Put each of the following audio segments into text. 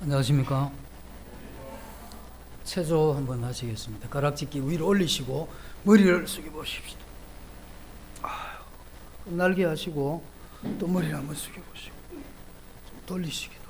안녕하십니까. 체조 한번 하시겠습니다. 가락짓기 위로 올리시고 머리를 숙여 보십시오. 날개 하시고 또 머리를 한번 숙여 보시고 좀 돌리시기도 하고.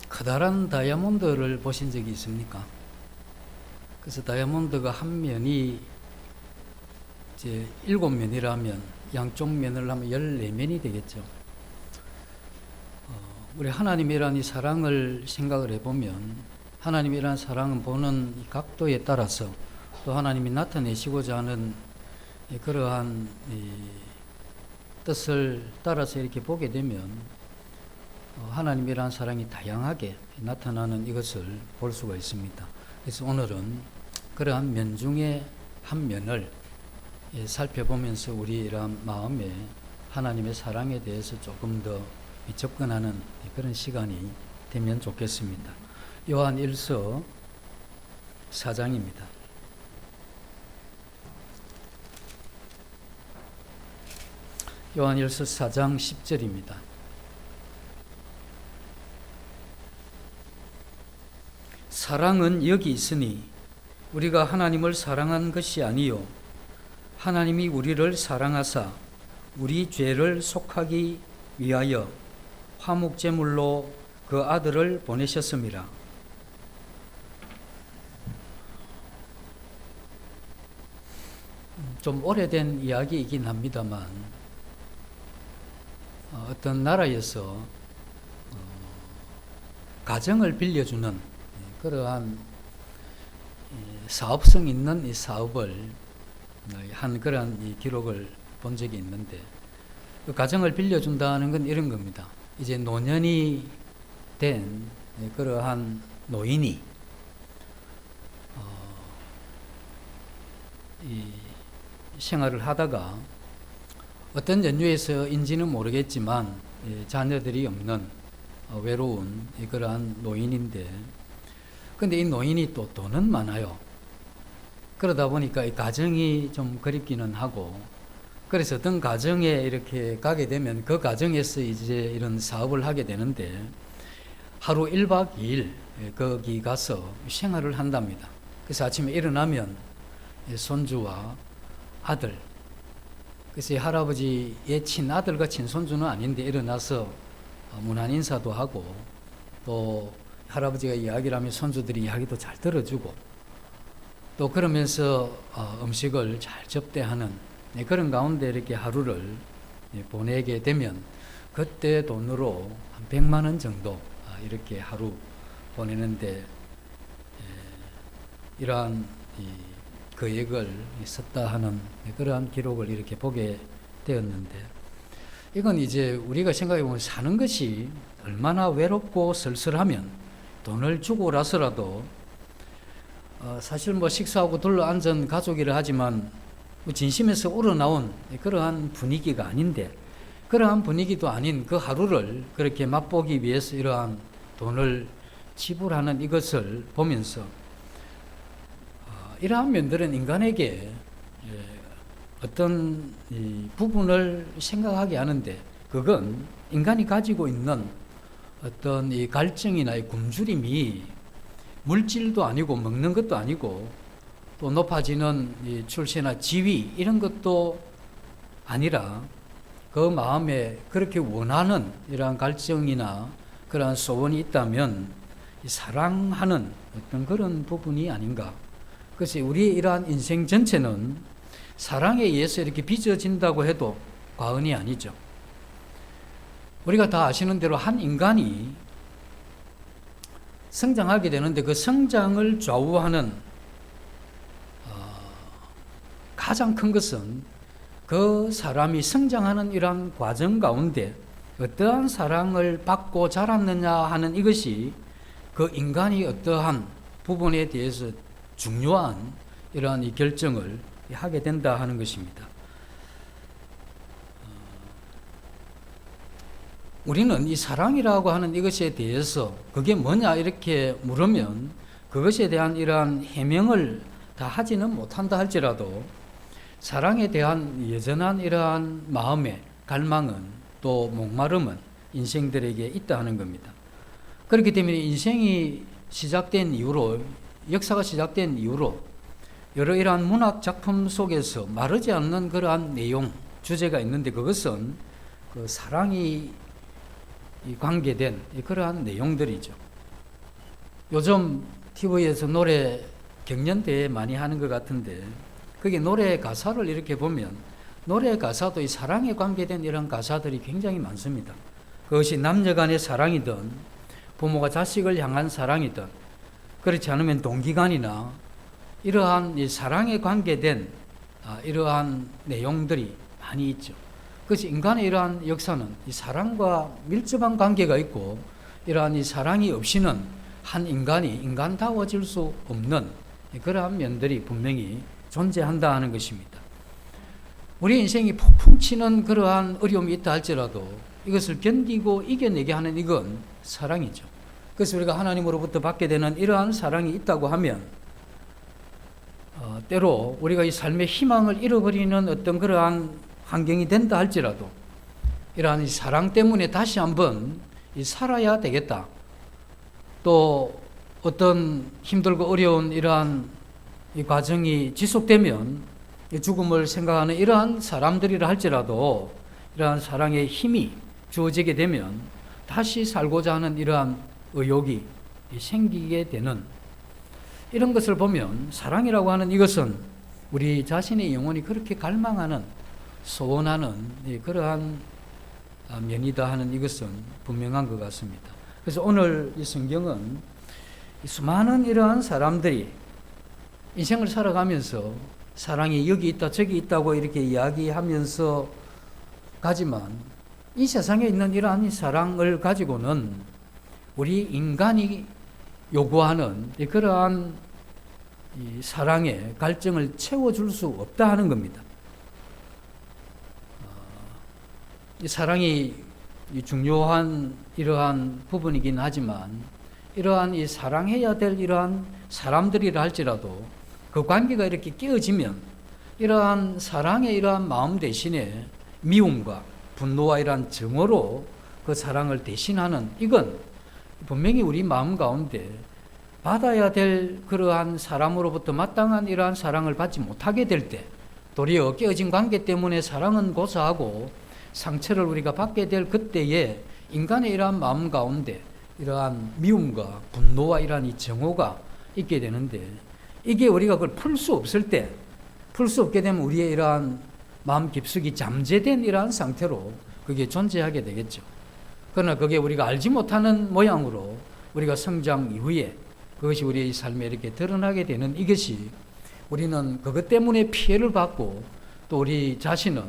커다란 다이아몬드를 보신 적이 있습니까? 그래서 다이아몬드가 한 면이 이제 7면이라면 양쪽 면을 하면 14면이 되겠죠. 우리 하나님이란 이 사랑을 생각을 해보면 하나님이란 사랑은 보는 이 각도에 따라서 또 하나님이 나타내시고자 하는 그러한 뜻을 따라서 이렇게 보게 되면 하나님이란 사랑이 다양하게 나타나는 이것을 볼 수가 있습니다. 그래서 오늘은 그러한 면 중에 한 면을 살펴보면서 우리 이러한 마음에 하나님의 사랑에 대해서 조금 더 접근하는 그런 시간이 되면 좋겠습니다. 요한 1서 4장입니다. 요한 1서 4장 10절입니다. 사랑은 여기 있으니 우리가 하나님을 사랑한 것이 아니요 하나님이 우리를 사랑하사 우리 죄를 속하기 위하여 화목제물로 그 아들을 보내셨음이라. 좀 오래된 이야기이긴 합니다만 어떤 나라에서 가정을 빌려주는 그러한 사업성 있는 이 사업을 한 그러한 이 기록을 본 적이 있는데, 그 가정을 빌려준다는 건 이런 겁니다. 이제 노년이 된 그러한 노인이 이 생활을 하다가 어떤 연유에서인지는 모르겠지만 자녀들이 없는 외로운 그러한 노인인데, 근데 이 노인이 또 돈은 많아요. 그러다 보니까 이 가정이 좀 그립기는 하고, 그래서 어떤 가정에 이렇게 가게 되면 그 가정에서 이제 이런 사업을 하게 되는데 하루 1박 2일 거기 가서 생활을 한답니다. 그래서 아침에 일어나면 손주와 아들, 그래서 이 할아버지의 친아들과 친손주는 아닌데 일어나서 문안 인사도 하고 또 할아버지가 이야기를 하면 손주들이 이야기도 잘 들어주고 또 그러면서 음식을 잘 접대하는 그런 가운데 이렇게 하루를 보내게 되면 그때 돈으로 한 100만 원 정도 이렇게 하루 보내는데 이러한 거액을 썼다 하는 그러한 기록을 이렇게 보게 되었는데, 이건 이제 우리가 생각해 보면 사는 것이 얼마나 외롭고 쓸쓸하면 돈을 주고 나서라도 사실 뭐 식사하고 둘러앉은 가족이라 하지만 진심에서 우러나온 그러한 분위기가 아닌데, 그러한 분위기도 아닌 그 하루를 그렇게 맛보기 위해서 이러한 돈을 지불하는 이것을 보면서 이러한 면들은 인간에게 어떤 부분을 생각하게 하는데, 그건 인간이 가지고 있는 어떤 이 갈증이나 이 굶주림이 물질도 아니고 먹는 것도 아니고 또 높아지는 이 출세나 지위 이런 것도 아니라 그 마음에 그렇게 원하는 이러한 갈증이나 그러한 소원이 있다면 사랑하는 어떤 그런 부분이 아닌가. 그래서 우리의 이러한 인생 전체는 사랑에 의해서 이렇게 빚어진다고 해도 과언이 아니죠. 우리가 다 아시는 대로 한 인간이 성장하게 되는데 그 성장을 좌우하는 가장 큰 것은 그 사람이 성장하는 이러한 과정 가운데 어떠한 사랑을 받고 자랐느냐 하는 이것이 그 인간이 어떠한 부분에 대해서 중요한 이러한 이 결정을 하게 된다 하는 것입니다. 우리는 이 사랑이라고 하는 이것에 대해서 그게 뭐냐 이렇게 물으면 그것에 대한 이러한 해명을 다 하지는 못한다 할지라도 사랑에 대한 여전한 이러한 마음의 갈망은 또 목마름은 인생들에게 있다 하는 겁니다. 그렇기 때문에 인생이 시작된 이후로, 역사가 시작된 이후로 여러 이러한 문학 작품 속에서 마르지 않는 그러한 내용, 주제가 있는데 그것은 그 사랑이 관계된 그러한 내용들이죠. 요즘 TV에서 노래 경연대회 많이 하는 것 같은데 거기 노래 가사를 이렇게 보면 노래 가사도 이 사랑에 관계된 이런 가사들이 굉장히 많습니다. 그것이 남녀 간의 사랑이든 부모가 자식을 향한 사랑이든 그렇지 않으면 동기간이나 이러한 이 사랑에 관계된 이러한 내용들이 많이 있죠. 그래서 인간의 이러한 역사는 이 사랑과 밀접한 관계가 있고 이러한 이 사랑이 없이는 한 인간이 인간다워질 수 없는 그러한 면들이 분명히 존재한다 하는 것입니다. 우리 인생이 폭풍 치는 그러한 어려움이 있다 할지라도 이것을 견디고 이겨내게 하는 이건 사랑이죠. 그래서 우리가 하나님으로부터 받게 되는 이러한 사랑이 있다고 하면 때로 우리가 이 삶의 희망을 잃어버리는 어떤 그러한 환경이 된다 할지라도 이러한 이 사랑 때문에 다시 한번 살아야 되겠다. 또 어떤 힘들고 어려운 이러한 이 과정이 지속되면 죽음을 생각하는 이러한 사람들이라 할지라도 이러한 사랑의 힘이 주어지게 되면 다시 살고자 하는 이러한 의욕이 생기게 되는 이런 것을 보면 사랑이라고 하는 이것은 우리 자신의 영혼이 그렇게 갈망하는 소원하는 그러한 면이다 하는 이것은 분명한 것 같습니다. 그래서 오늘 이 성경은 수많은 이러한 사람들이 인생을 살아가면서 사랑이 여기 있다 저기 있다고 이렇게 이야기하면서 가지만 이 세상에 있는 이러한 사랑을 가지고는 우리 인간이 요구하는 그러한 이 사랑의 갈증을 채워줄 수 없다 하는 겁니다. 이 사랑이 중요한 이러한 부분이긴 하지만 이러한 이 사랑해야 될 이러한 사람들이라 할지라도 그 관계가 이렇게 깨어지면 이러한 사랑의 이러한 마음 대신에 미움과 분노와 이러한 정오로 그 사랑을 대신하는 이건 분명히 우리 마음 가운데 받아야 될 그러한 사람으로부터 마땅한 이러한 사랑을 받지 못하게 될 때 도리어 깨어진 관계 때문에 사랑은 고사하고 상처를 우리가 받게 될 그때에 인간의 이러한 마음 가운데 이러한 미움과 분노와 이러한 이 정오가 있게 되는데 이게 우리가 그걸 풀 수 없을 때, 풀 수 없게 되면 우리의 이러한 마음 깊숙이 잠재된 이러한 상태로 그게 존재하게 되겠죠. 그러나 그게 우리가 알지 못하는 모양으로 우리가 성장 이후에 그것이 우리의 삶에 이렇게 드러나게 되는 이것이 우리는 그것 때문에 피해를 받고 또 우리 자신은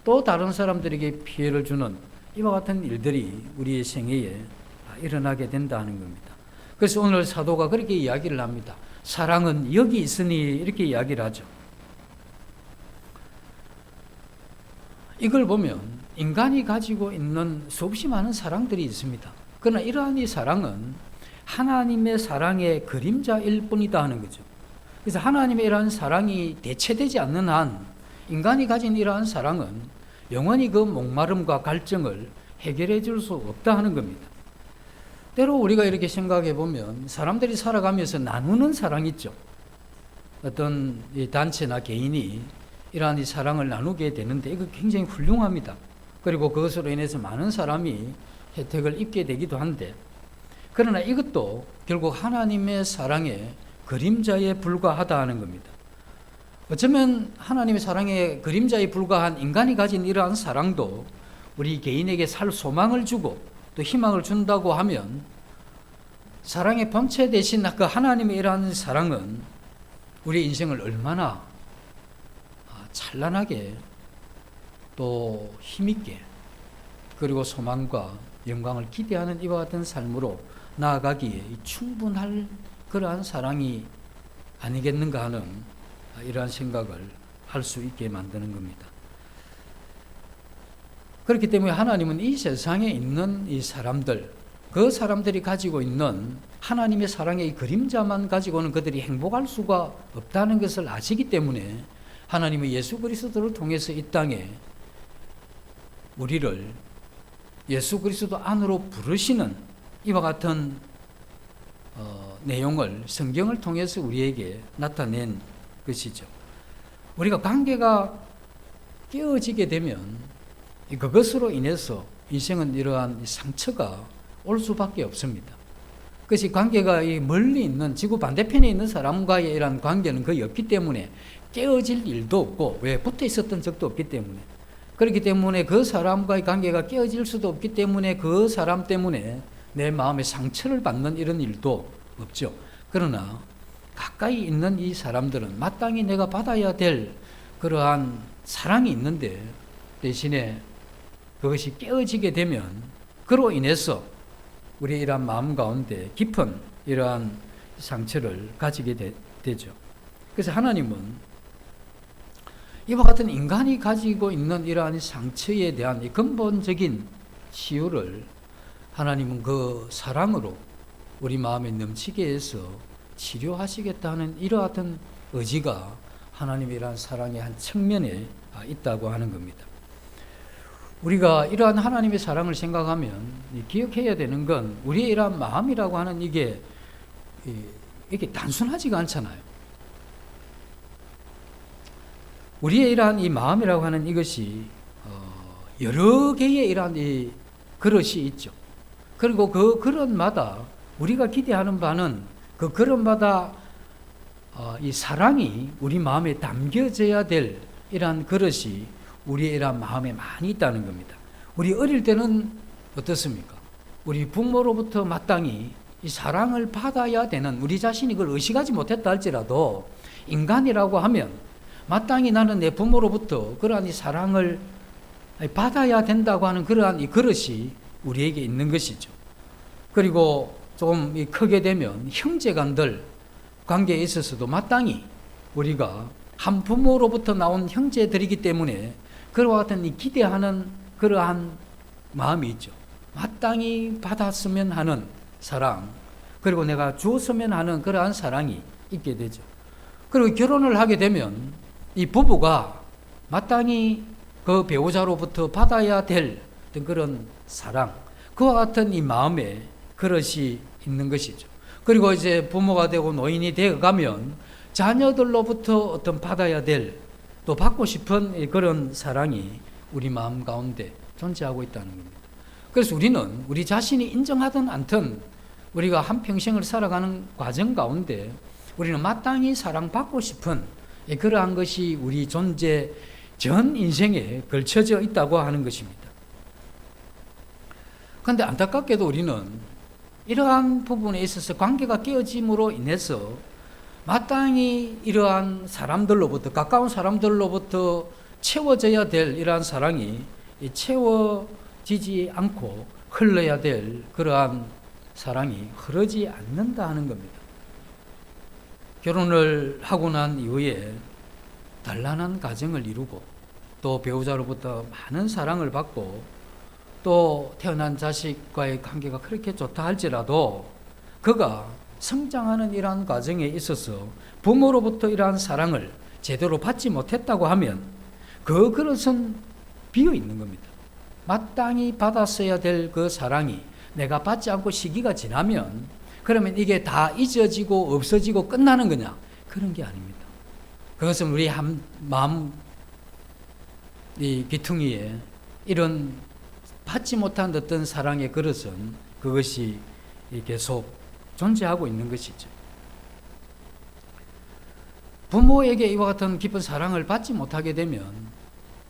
또 다른 사람들에게 피해를 주는 이와 같은 일들이 우리의 생애에 일어나게 된다는 겁니다. 그래서 오늘 사도가 그렇게 이야기를 합니다. 사랑은 여기 있으니 이렇게 이야기를 하죠. 이걸 보면 인간이 가지고 있는 수없이 많은 사랑들이 있습니다. 그러나 이러한 이 사랑은 하나님의 사랑의 그림자일 뿐이다 하는 거죠. 그래서 하나님의 이러한 사랑이 대체되지 않는 한 인간이 가진 이러한 사랑은 영원히 그 목마름과 갈증을 해결해 줄 수 없다 하는 겁니다. 때로 우리가 이렇게 생각해 보면 사람들이 살아가면서 나누는 사랑이 있죠. 어떤 이 단체나 개인이 이러한 이 사랑을 나누게 되는데 이거 굉장히 훌륭합니다. 그리고 그것으로 인해서 많은 사람이 혜택을 입게 되기도 한데 그러나 이것도 결국 하나님의 사랑의 그림자에 불과하다 하는 겁니다. 어쩌면 하나님의 사랑의 그림자에 불과한 인간이 가진 이러한 사랑도 우리 개인에게 살 소망을 주고 또 희망을 준다고 하면 사랑의 본체 대신 그 하나님의 이러한 사랑은 우리 인생을 얼마나 찬란하게 또 힘있게 그리고 소망과 영광을 기대하는 이와 같은 삶으로 나아가기에 충분할 그러한 사랑이 아니겠는가 하는 이러한 생각을 할 수 있게 만드는 겁니다. 그렇기 때문에 하나님은 이 세상에 있는 이 사람들, 그 사람들이 가지고 있는 하나님의 사랑의 이 그림자만 가지고는 그들이 행복할 수가 없다는 것을 아시기 때문에 하나님은 예수 그리스도를 통해서 이 땅에 우리를 예수 그리스도 안으로 부르시는 이와 같은 내용을 성경을 통해서 우리에게 나타낸 것이죠. 우리가 관계가 깨어지게 되면 그것으로 인해서 인생은 이러한 상처가 올 수밖에 없습니다. 그것이 관계가 멀리 있는 지구 반대편에 있는 사람과의 이러한 관계는 거의 없기 때문에 깨어질 일도 없고, 왜 붙어 있었던 적도 없기 때문에, 그렇기 때문에 그 사람과의 관계가 깨어질 수도 없기 때문에 그 사람 때문에 내 마음에 상처를 받는 이런 일도 없죠. 그러나 가까이 있는 이 사람들은 마땅히 내가 받아야 될 그러한 사랑이 있는데 대신에 그것이 깨어지게 되면 그로 인해서 우리의 이러한 마음 가운데 깊은 이러한 상처를 가지게 되죠. 그래서 하나님은 이와 같은 인간이 가지고 있는 이러한 상처에 대한 이 근본적인 치유를 하나님은 그 사랑으로 우리 마음에 넘치게 해서 치료하시겠다는 이러한 의지가 하나님의 이러한 사랑의 한 측면에 있다고 하는 겁니다. 우리가 이러한 하나님의 사랑을 생각하면 기억해야 되는 건 우리의 이러한 마음이라고 하는 이게 단순하지가 않잖아요. 우리의 이러한 이 마음이라고 하는 이것이 여러 개의 이러한 이 그릇이 있죠. 그리고 그 그릇마다 우리가 기대하는 바는 그 그릇마다 이 사랑이 우리 마음에 담겨져야 될 이러한 그릇이 우리의 이러한 마음에 많이 있다는 겁니다. 우리 어릴 때는 어떻습니까? 우리 부모로부터 마땅히 이 사랑을 받아야 되는, 우리 자신이 그걸 의식하지 못했다 할지라도 인간이라고 하면 마땅히 나는 내 부모로부터 그러한 이 사랑을 받아야 된다고 하는 그러한 이 그릇이 우리에게 있는 것이죠. 그리고 조금 크게 되면 형제간들 관계에 있어서도 마땅히 우리가 한 부모로부터 나온 형제들이기 때문에 그와 같은 이 기대하는 그러한 마음이 있죠. 마땅히 받았으면 하는 사랑, 그리고 내가 주었으면 하는 그러한 사랑이 있게 되죠. 그리고 결혼을 하게 되면 이 부부가 마땅히 그 배우자로부터 받아야 될 그런 사랑, 그와 같은 이 마음에 그릇이 있는 것이죠. 그리고 이제 부모가 되고 노인이 되어 가면 자녀들로부터 어떤 받아야 될, 또 받고 싶은 그런 사랑이 우리 마음 가운데 존재하고 있다는 겁니다. 그래서 우리는 우리 자신이 인정하든 않든 우리가 한평생을 살아가는 과정 가운데 우리는 마땅히 사랑받고 싶은 그러한 것이 우리 존재 전 인생에 걸쳐져 있다고 하는 것입니다. 그런데 안타깝게도 우리는 이러한 부분에 있어서 관계가 깨어짐으로 인해서 마땅히 이러한 사람들로부터, 가까운 사람들로부터 채워져야 될 이러한 사랑이 채워지지 않고 흘러야 될 그러한 사랑이 흐르지 않는다 하는 겁니다. 결혼을 하고 난 이후에 단란한 가정을 이루고 또 배우자로부터 많은 사랑을 받고 또 태어난 자식과의 관계가 그렇게 좋다 할지라도 그가 성장하는 이러한 과정에 있어서 부모로부터 이러한 사랑을 제대로 받지 못했다고 하면 그 그릇은 비어 있는 겁니다. 마땅히 받았어야 될 그 사랑이 내가 받지 않고 시기가 지나면 그러면 이게 다 잊어지고 없어지고 끝나는 거냐? 그런 게 아닙니다. 그것은 우리 한 마음 이 귀퉁이에 이런 받지 못한 어떤 사랑의 그릇은 그것이 계속 존재하고 있는 것이죠. 부모에게 이와 같은 깊은 사랑을 받지 못하게 되면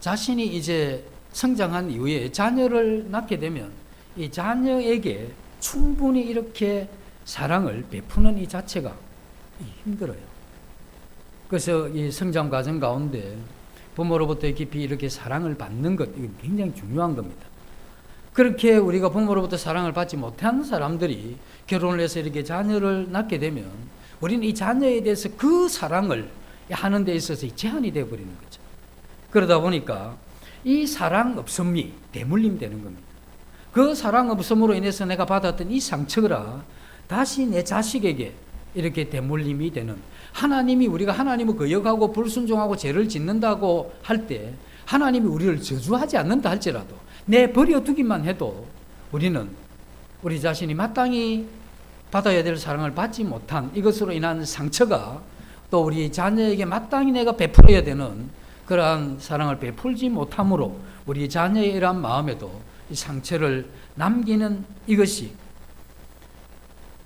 자신이 이제 성장한 이후에 자녀를 낳게 되면 이 자녀에게 충분히 이렇게 사랑을 베푸는 이 자체가 힘들어요. 그래서 이 성장 과정 가운데 부모로부터 깊이 이렇게 사랑을 받는 것, 이건 굉장히 중요한 겁니다. 그렇게 우리가 부모로부터 사랑을 받지 못한 사람들이 결혼을 해서 이렇게 자녀를 낳게 되면 우리는 이 자녀에 대해서 그 사랑을 하는 데 있어서 제한이 되어버리는 거죠. 그러다 보니까 이 사랑 없음이 대물림 되는 겁니다. 그 사랑 없음으로 인해서 내가 받았던 이 상처가 다시 내 자식에게 이렇게 대물림이 되는, 하나님이, 우리가 하나님을 거역하고 불순종하고 죄를 짓는다고 할 때 하나님이 우리를 저주하지 않는다 할지라도 내 버려두기만 해도 우리는 우리 자신이 마땅히 받아야 될 사랑을 받지 못한 이것으로 인한 상처가 또 우리 자녀에게 마땅히 내가 베풀어야 되는 그러한 사랑을 베풀지 못함으로 우리 자녀의 이러한 마음에도 이 상처를 남기는 이것이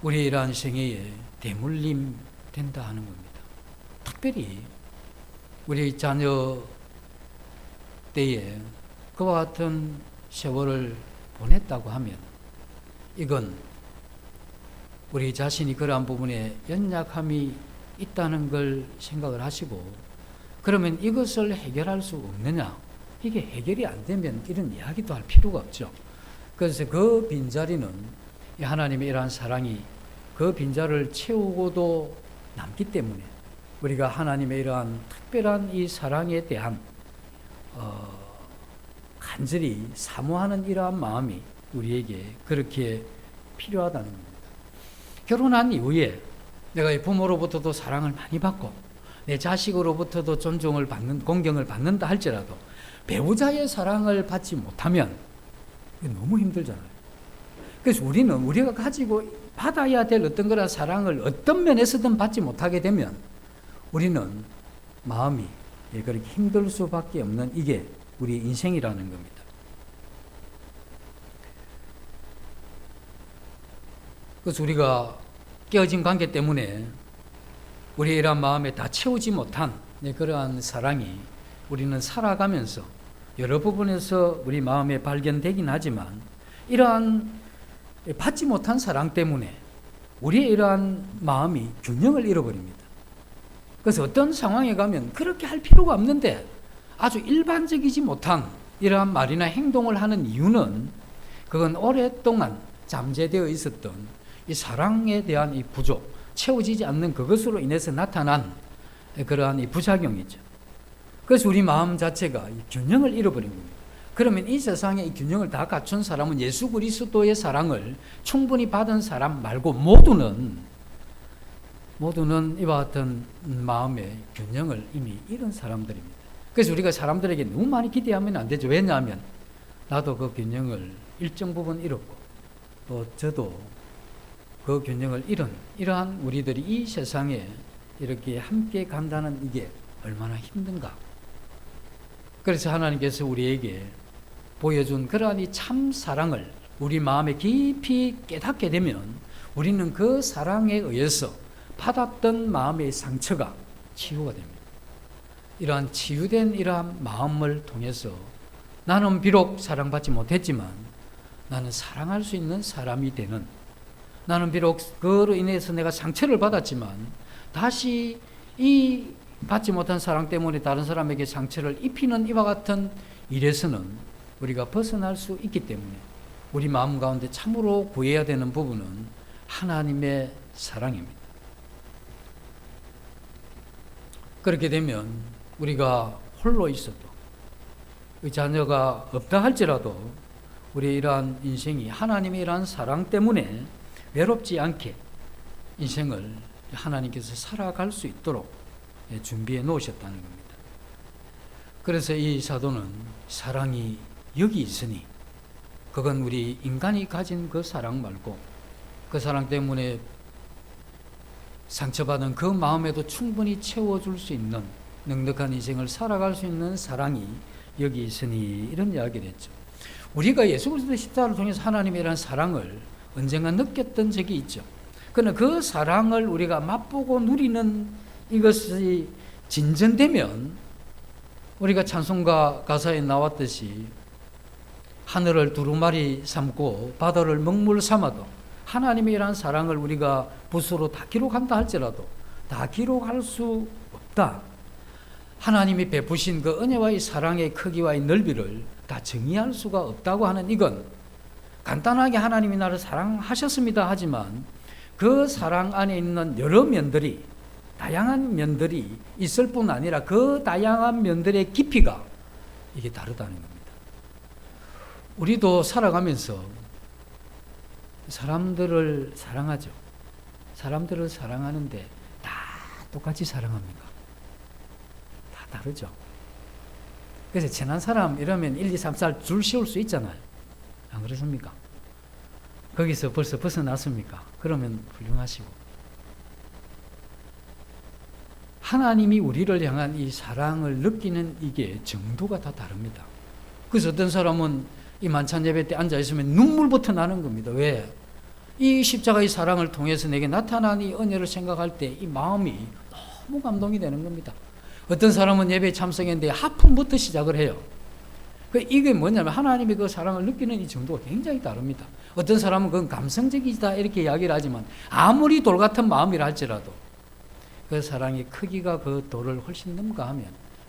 우리 이러한 생애에 대물림 된다 하는 겁니다. 특별히 우리 자녀 때에 그와 같은 세월을 보냈다고 하면 이건 우리 자신이 그러한 부분에 연약함이 있다는 걸 생각을 하시고, 그러면 이것을 해결할 수 없느냐? 이게 해결이 안 되면 이런 이야기도 할 필요가 없죠. 그래서 그 빈자리는 하나님의 이러한 사랑이 그 빈자리를 채우고도 남기 때문에 우리가 하나님의 이러한 특별한 이 사랑에 대한 간절히 사모하는 이러한 마음이 우리에게 그렇게 필요하다는 겁니다. 결혼한 이후에 내가 부모로부터도 사랑을 많이 받고 내 자식으로부터도 존중을 받는, 공경을 받는다 할지라도 배우자의 사랑을 받지 못하면 너무 힘들잖아요. 그래서 우리는 우리가 가지고 받아야 될 어떤 그런 사랑을 어떤 면에서든 받지 못하게 되면 우리는 마음이 그렇게 힘들 수밖에 없는, 이게 우리 인생이라는 겁니다. 그래서 우리가 깨어진 관계 때문에 우리의 이러한 마음에 다 채우지 못한 그러한 사랑이 우리는 살아가면서 여러 부분에서 우리 마음에 발견되긴 하지만 이러한 받지 못한 사랑 때문에 우리의 이러한 마음이 균형을 잃어버립니다. 그래서 어떤 상황에 가면 그렇게 할 필요가 없는데 아주 일반적이지 못한 이러한 말이나 행동을 하는 이유는 그건 오랫동안 잠재되어 있었던 이 사랑에 대한 이 부족, 채워지지 않는 그것으로 인해서 나타난 그러한 이 부작용이죠. 그래서 우리 마음 자체가 이 균형을 잃어버린 겁니다. 그러면 이 세상에 이 균형을 다 갖춘 사람은 예수 그리스도의 사랑을 충분히 받은 사람 말고 모두는 이와 같은 마음의 균형을 이미 잃은 사람들입니다. 그래서 우리가 사람들에게 너무 많이 기대하면 안 되죠. 왜냐하면 나도 그 균형을 일정 부분 잃었고 또 저도 그 균형을 잃은 이러한 우리들이 이 세상에 이렇게 함께 간다는 이게 얼마나 힘든가. 그래서 하나님께서 우리에게 보여준 그러한 이 참 사랑을 우리 마음에 깊이 깨닫게 되면 우리는 그 사랑에 의해서 받았던 마음의 상처가 치유가 됩니다. 이러한 치유된 이러한 마음을 통해서 나는 비록 사랑받지 못했지만 나는 사랑할 수 있는 사람이 되는, 나는 비록 그로 인해서 내가 상처를 받았지만 다시 이 받지 못한 사랑 때문에 다른 사람에게 상처를 입히는 이와 같은 일에서는 우리가 벗어날 수 있기 때문에 우리 마음 가운데 참으로 구해야 되는 부분은 하나님의 사랑입니다. 그렇게 되면 우리가 홀로 있어도 자녀가 없다 할지라도 우리의 이러한 인생이 하나님의 이러한 사랑 때문에 외롭지 않게 인생을 하나님께서 살아갈 수 있도록 준비해 놓으셨다는 겁니다. 그래서 이 사도는 사랑이 여기 있으니 그건 우리 인간이 가진 그 사랑 말고 그 사랑 때문에 상처받은 그 마음에도 충분히 채워줄 수 있는 넉넉한 인생을 살아갈 수 있는 사랑이 여기 있으니 이런 이야기를 했죠. 우리가 예수 그리스도의 십자가를 통해서 하나님의 이런 사랑을 언젠가 느꼈던 적이 있죠. 그러나 그 사랑을 우리가 맛보고 누리는 이것이 진전되면 우리가 찬송가 가사에 나왔듯이 하늘을 두루마리 삼고 바다를 먹물 삼아도 하나님의 이러한 사랑을 우리가 붓으로 다 기록한다 할지라도 다 기록할 수 없다. 하나님이 베푸신 그 은혜와의 사랑의 크기와의 넓이를 다 정의할 수가 없다고 하는 이건 간단하게 하나님이 나를 사랑하셨습니다 하지만 그 사랑 안에 있는 여러 면들이 다양한 면들이 있을 뿐 아니라 그 다양한 면들의 깊이가 이게 다르다는 겁니다. 우리도 살아가면서 사람들을 사랑하죠. 사람들을 사랑하는데 다 똑같이 사랑합니까? 다 다르죠. 그래서 친한 사람 이러면 1, 2, 3, 4 줄 씌울 수 있잖아요. 안 그렇습니까? 거기서 벌써 벗어났습니까? 그러면 훌륭하시고. 하나님이 우리를 향한 이 사랑을 느끼는 이게 정도가 다 다릅니다. 그래서 어떤 사람은 이 만찬 예배 때 앉아 있으면 눈물부터 나는 겁니다. 왜? 이 십자가의 사랑을 통해서 내게 나타난 이 은혜를 생각할 때 이 마음이 너무 감동이 되는 겁니다. 어떤 사람은 예배에 참석했는데 하품부터 시작을 해요. 이게 뭐냐면 하나님의 그 사랑을 느끼는 이 정도가 굉장히 다릅니다. 어떤 사람은 그건 감성적이다 이렇게 이야기를 하지만 아무리 돌 같은 마음이라 할지라도 그 사랑의 크기가 그 돌을 훨씬 넘어가면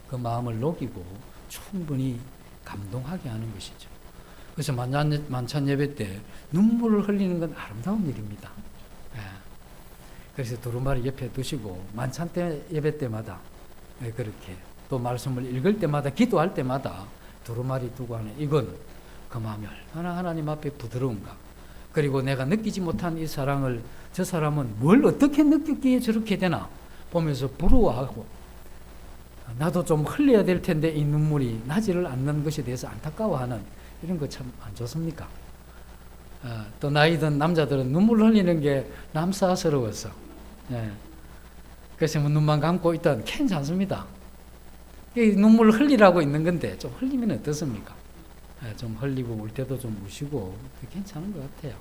그 마음을 녹이고 충분히 감동하게 하는 것이죠. 그래서 만찬 예배 때 눈물을 흘리는 건 아름다운 일입니다. 예. 그래서 두루마리 옆에 두시고 만찬 때 예배 때마다 그렇게 또 말씀을 읽을 때마다 기도할 때마다 두루마리 두고 하는 이건 그 마음이 얼마나 하나님 앞에 부드러운가. 그리고 내가 느끼지 못한 이 사랑을 저 사람은 뭘 어떻게 느꼈기에 저렇게 되나 보면서 부러워하고 나도 좀 흘려야 될 텐데 이 눈물이 나지를 않는 것에 대해서 안타까워하는 이런 거 참 안 좋습니까? 또 나이 든 남자들은 눈물 흘리는 게 남사스러워서 그래서 뭐 눈만 감고 있던 괜찮습니다. 이 눈물을 흘리라고 있는 건데 좀 흘리면 어떻습니까? 좀 흘리고 울 때도 좀 우시고 괜찮은 것 같아요.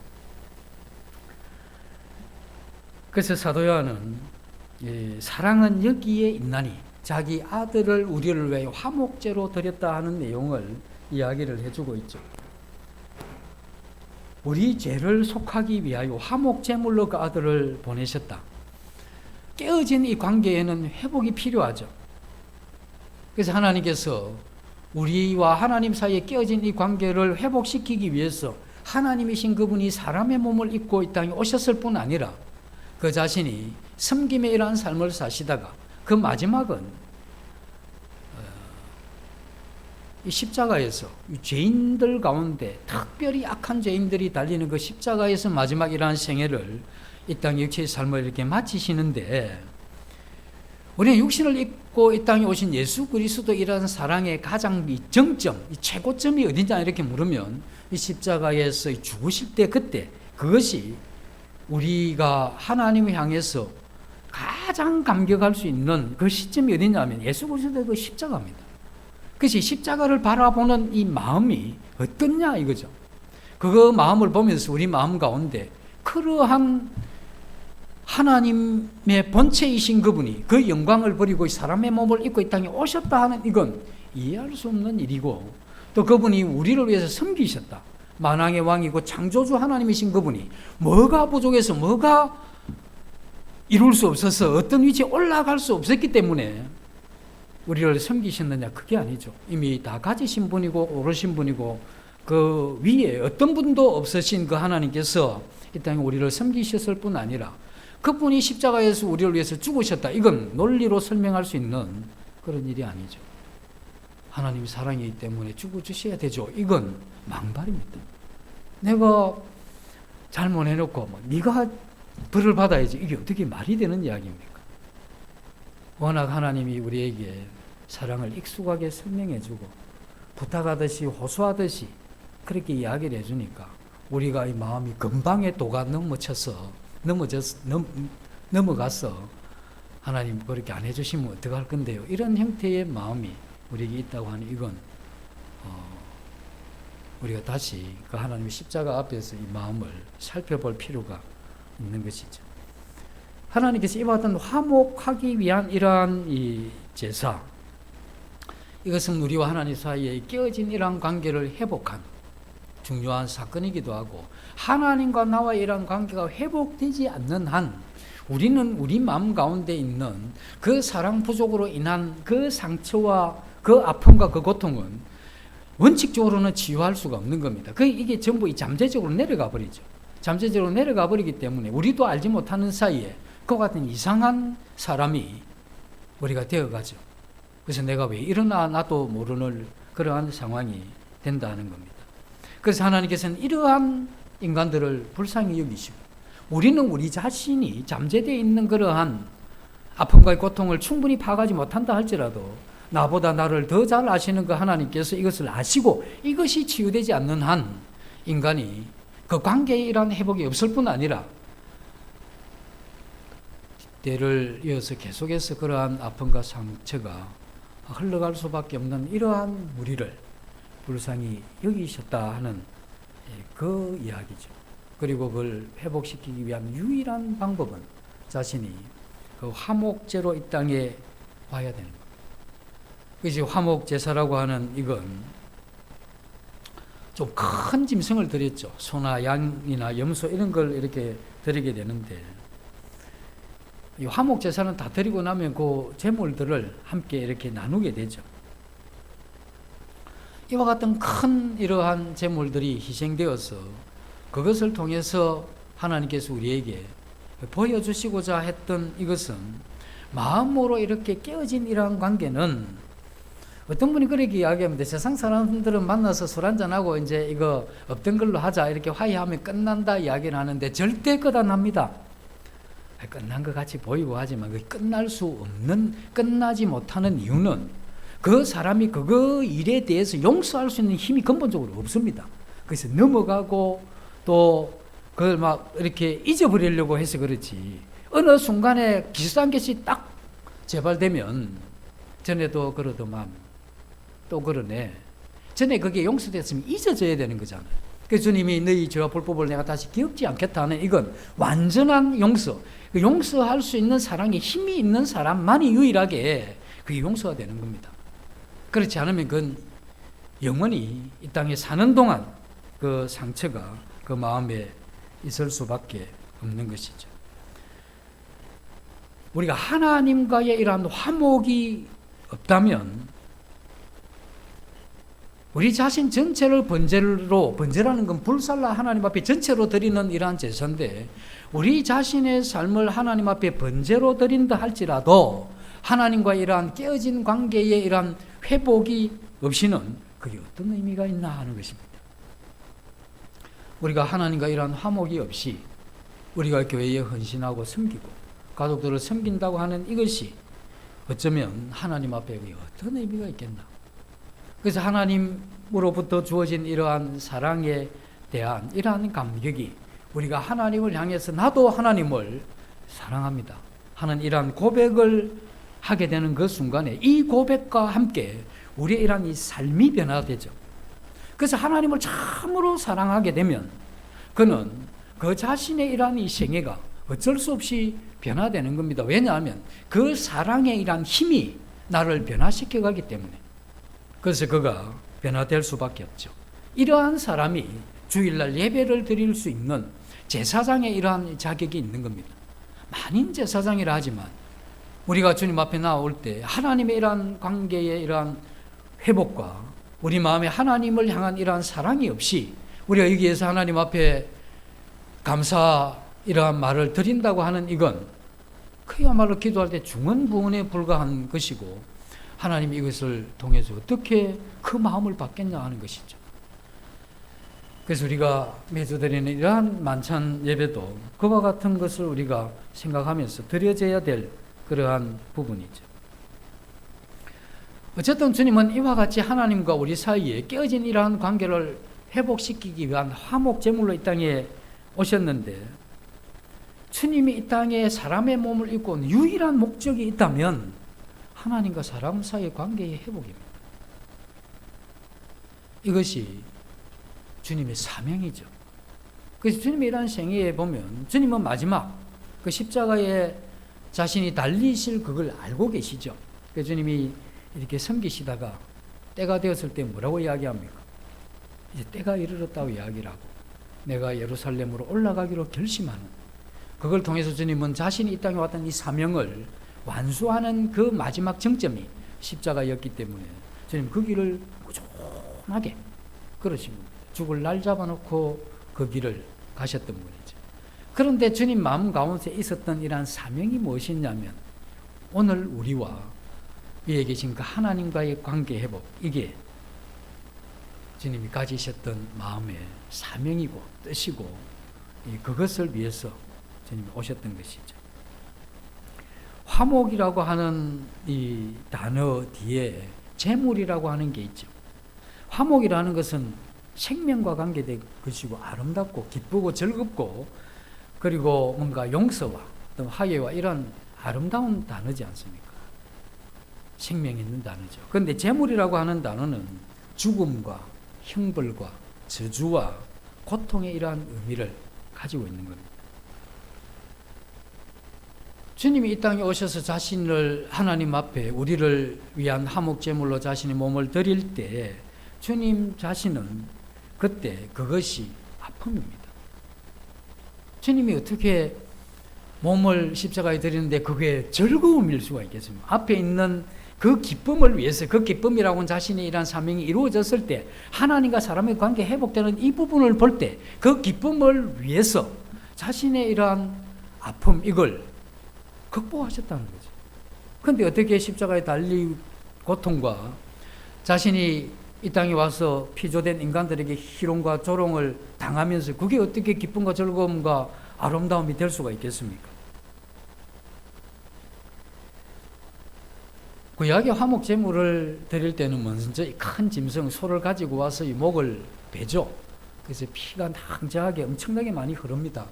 그래서 사도 요한은 사랑은 여기에 있나니 자기 아들을 우리를 위해 화목제로 드렸다 하는 내용을 이야기를 해주고 있죠. 우리 죄를 속하기 위하여 화목제물로 그 아들을 보내셨다. 깨어진 이 관계에는 회복이 필요하죠. 그래서 하나님께서 우리와 하나님 사이에 깨어진 이 관계를 회복시키기 위해서 하나님이신 그분이 사람의 몸을 입고 이 땅에 오셨을 뿐 아니라 그 자신이 섬김에 이러한 삶을 사시다가 그 마지막은 이 십자가에서 죄인들 가운데 특별히 악한 죄인들이 달리는 그 십자가에서 마지막 이러한 생애를 이 땅 육체의 삶을 이렇게 마치시는데 우리는 육신을 입고 이 땅에 오신 예수 그리스도 이러한 사랑의 가장 이 정점, 이 최고점이 어디냐 이렇게 물으면 이 십자가에서 죽으실 때 그때 그것이 우리가 하나님을 향해서 가장 감격할 수 있는 그 시점이 어디냐면 예수 그리스도의 그 십자가입니다. 그것이 십자가를 바라보는 이 마음이 어떻냐 이거죠. 그 마음을 보면서 우리 마음 가운데 그러한 하나님의 본체이신 그분이 그 영광을 버리고 사람의 몸을 입고 이 땅에 오셨다 하는 이건 이해할 수 없는 일이고 또 그분이 우리를 위해서 섬기셨다. 만왕의 왕이고 창조주 하나님이신 그분이 뭐가 부족해서 뭐가 이룰 수 없어서 어떤 위치에 올라갈 수 없었기 때문에 우리를 섬기셨느냐 그게 아니죠. 이미 다 가지신 분이고 오르신 분이고 그 위에 어떤 분도 없으신 그 하나님께서 이 땅에 우리를 섬기셨을 뿐 아니라 그분이 십자가에서 우리를 위해서 죽으셨다. 이건 논리로 설명할 수 있는 그런 일이 아니죠. 하나님이 사랑이기 때문에 죽어주셔야 되죠. 이건 망발입니다. 내가 잘못해놓고 네가 벌을 받아야지. 이게 어떻게 말이 되는 이야기입니까? 워낙 하나님이 우리에게 사랑을 익숙하게 설명해주고 부탁하듯이 호소하듯이 그렇게 이야기를 해주니까 우리가 이 마음이 금방에 도가 넘어가서 하나님 그렇게 안 해주시면 어떡할 건데요. 이런 형태의 마음이 우리에게 있다고 하는 이건 우리가 다시 그 하나님의 십자가 앞에서 이 마음을 살펴볼 필요가 있는 것이죠. 하나님께서 이와 같은 화목하기 위한 이러한 이 제사, 이것은 우리와 하나님 사이에 깨어진 이러한 관계를 회복한 중요한 사건이기도 하고 하나님과 나와 이러한 관계가 회복되지 않는 한 우리는 우리 마음 가운데 있는 그 사랑 부족으로 인한 그 상처와 그 아픔과 그 고통은 원칙적으로는 치유할 수가 없는 겁니다. 이게 전부 잠재적으로 내려가 버리죠. 잠재적으로 내려가 버리기 때문에 우리도 알지 못하는 사이에 그와 같은 이상한 사람이 우리가 되어가죠. 그래서 내가 왜 이러나 나도 모르는 그러한 상황이 된다는 겁니다. 그래서 하나님께서는 이러한 인간들을 불쌍히 여기시고 우리는 우리 자신이 잠재되어 있는 그러한 아픔과의 고통을 충분히 파악하지 못한다 할지라도 나보다 나를 더 잘 아시는 그 하나님께서 이것을 아시고 이것이 치유되지 않는 한 인간이 그 관계에 이러한 회복이 없을 뿐 아니라 때를 이어서 계속해서 그러한 아픔과 상처가 흘러갈 수밖에 없는 이러한 우리를 불쌍히 여기셨다 하는 그 이야기죠. 그리고 그걸 회복시키기 위한 유일한 방법은 자신이 그 화목제로 이 땅에 와야 되는 겁니다. 그래서 화목제사라고 하는 이건 좀 큰 짐승을 드렸죠. 소나 양이나 염소 이런 걸 이렇게 드리게 되는데 이 화목제사는 다 드리고 나면 그 제물들을 함께 이렇게 나누게 되죠. 이와 같은 큰 이러한 제물들이 희생되어서 그것을 통해서 하나님께서 우리에게 보여주시고자 했던 이것은 마음으로 이렇게 깨어진 이러한 관계는 어떤 분이 그렇게 이야기합니다. 세상 사람들은 만나서 술 한잔하고 이제 이거 없던 걸로 하자 이렇게 화해하면 끝난다 이야기를 하는데 절대 끝안납니다. 끝난 것 같이 보이고 하지만 끝날 수 없는, 끝나지 못하는 이유는 그 사람이 그 일에 대해서 용서할 수 있는 힘이 근본적으로 없습니다. 그래서 넘어가고 또 그걸 막 이렇게 잊어버리려고 해서 그렇지 어느 순간에 비슷한 것이 딱 재발되면 전에도 그러더만 또 그러네. 전에 그게 용서됐으면 잊어져야 되는 거잖아요. 그래서 주님이 너희 죄와 불법을 내가 다시 기억지 않겠다 하는 이건 완전한 용서. 용서할 수 있는 사랑에 힘이 있는 사람만이 유일하게 그게 용서가 되는 겁니다. 그렇지 않으면 그건 영원히 이 땅에 사는 동안 그 상처가 그 마음에 있을 수밖에 없는 것이죠. 우리가 하나님과의 이러한 화목이 없다면 우리 자신 전체를 번제라는 건 불살라 하나님 앞에 전체로 드리는 이러한 제사인데 우리 자신의 삶을 하나님 앞에 번제로 드린다 할지라도 하나님과 이러한 깨어진 관계에 이러한 회복이 없이는 그게 어떤 의미가 있나 하는 것입니다. 우리가 하나님과 이러한 화목이 없이 우리가 교회에 헌신하고 섬기고 가족들을 섬긴다고 하는 이것이 어쩌면 하나님 앞에 어떤 의미가 있겠나. 그래서 하나님으로부터 주어진 이러한 사랑에 대한 이러한 감격이 우리가 하나님을 향해서 나도 하나님을 사랑합니다 하는 이러한 고백을 하게 되는 그 순간에 이 고백과 함께 우리의 이러한 이 삶이 변화되죠. 그래서 하나님을 참으로 사랑하게 되면 그는 그 자신의 이러한 이 생애가 어쩔 수 없이 변화되는 겁니다. 왜냐하면 그 사랑의 이러한 힘이 나를 변화시켜 가기 때문에. 그래서 그가 변화될 수밖에 없죠. 이러한 사람이 주일날 예배를 드릴 수 있는 제사장의 이러한 자격이 있는 겁니다. 만인 제사장이라 하지만 우리가 주님 앞에 나올 때 하나님의 이러한 관계의 이러한 회복과 우리 마음에 하나님을 향한 이러한 사랑이 없이 우리가 여기에서 하나님 앞에 감사 이러한 말을 드린다고 하는 이건 그야말로 기도할 때 중언부언에 불과한 것이고 하나님이 이것을 통해서 어떻게 그 마음을 받겠냐 하는 것이죠. 그래서 우리가 매주 드리는 이러한 만찬 예배도 그와 같은 것을 우리가 생각하면서 드려져야 될 그러한 부분이죠. 어쨌든 주님은 이와 같이 하나님과 우리 사이에 깨어진 이러한 관계를 회복시키기 위한 화목 제물로 이 땅에 오셨는데 주님이 이 땅에 사람의 몸을 입고 온 유일한 목적이 있다면 하나님과 사람 사이의 관계의 회복입니다. 이것이 주님의 사명이죠. 그래서 주님의 이러한 생애에 보면 주님은 마지막 그 십자가에 자신이 달리실 그걸 알고 계시죠. 그래서 주님이 이렇게 섬기시다가 때가 되었을 때 뭐라고 이야기합니까? 이제 때가 이르렀다고 이야기를 하고 내가 예루살렘으로 올라가기로 결심하는 그걸 통해서 주님은 자신이 이 땅에 왔던 이 사명을 완수하는 그 마지막 정점이 십자가였기 때문에 주님 그 길을 꾸준하게 걸으신 겁니다. 죽을 날 잡아놓고 그 길을 가셨던 분이죠. 그런데 주님 마음 가운데 있었던 이러한 사명이 무엇이냐면 오늘 우리와 위에 계신 그 하나님과의 관계 회복, 이게 주님이 가지셨던 마음의 사명이고 뜻이고 그것을 위해서 주님이 오셨던 것이죠. 화목이라고 하는 이 단어 뒤에 재물이라고 하는 게 있죠. 화목이라는 것은 생명과 관계된 것이고 아름답고 기쁘고 즐겁고 그리고 뭔가 용서와 또 화해와 이런 아름다운 단어지 않습니까? 생명 있는 단어죠. 그런데 재물이라고 하는 단어는 죽음과 형벌과 저주와 고통의 이러한 의미를 가지고 있는 겁니다. 주님이 이 땅에 오셔서 자신을 하나님 앞에 우리를 위한 화목제물로 자신의 몸을 드릴 때 주님 자신은 그때 그것이 아픔입니다. 주님이 어떻게 몸을 십자가에 드리는데 그게 즐거움일 수가 있겠습니까? 앞에 있는 그 기쁨을 위해서, 그 기쁨이라고는 자신의 이러한 사명이 이루어졌을 때 하나님과 사람의 관계 회복되는 이 부분을 볼 때 그 기쁨을 위해서 자신의 이러한 아픔 이걸 극복하셨다는 거죠. 그런데 어떻게 십자가에 달린 고통과 자신이 이 땅에 와서 피조된 인간들에게 희롱과 조롱을 당하면서 그게 어떻게 기쁨과 즐거움과 아름다움이 될 수가 있겠습니까? 구약의 화목 제물을 드릴 때는 먼저 큰 짐승 소를 가지고 와서 이 목을 베죠. 그래서 피가 낭자하게 엄청나게 많이 흐릅니다.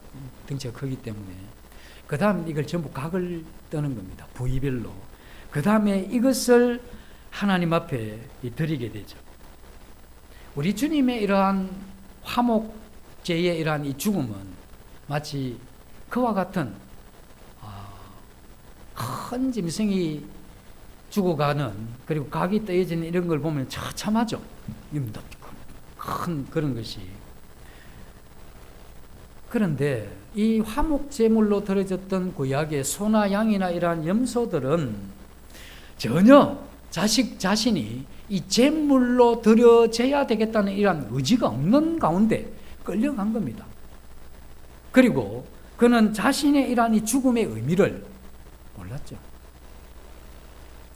덩치가 크기 때문에. 그 다음 이걸 전부 각을 떠는 겁니다. 부위별로. 그 다음에 이것을 하나님 앞에 드리게 되죠. 우리 주님의 이러한 화목제의 이러한 이 죽음은 마치 그와 같은 큰 짐승이 죽어가는 그리고 각이 떼어지는 이런 걸 보면 처참하죠. 큰 그런 것이. 그런데 이 화목제물로 드려졌던 구약의 소나 양이나 이러한 염소들은 전혀 자신이 이 제물로 드려져야 되겠다는 이러한 의지가 없는 가운데 끌려간 겁니다. 그리고 그는 자신의 이러한 이 죽음의 의미를 몰랐죠.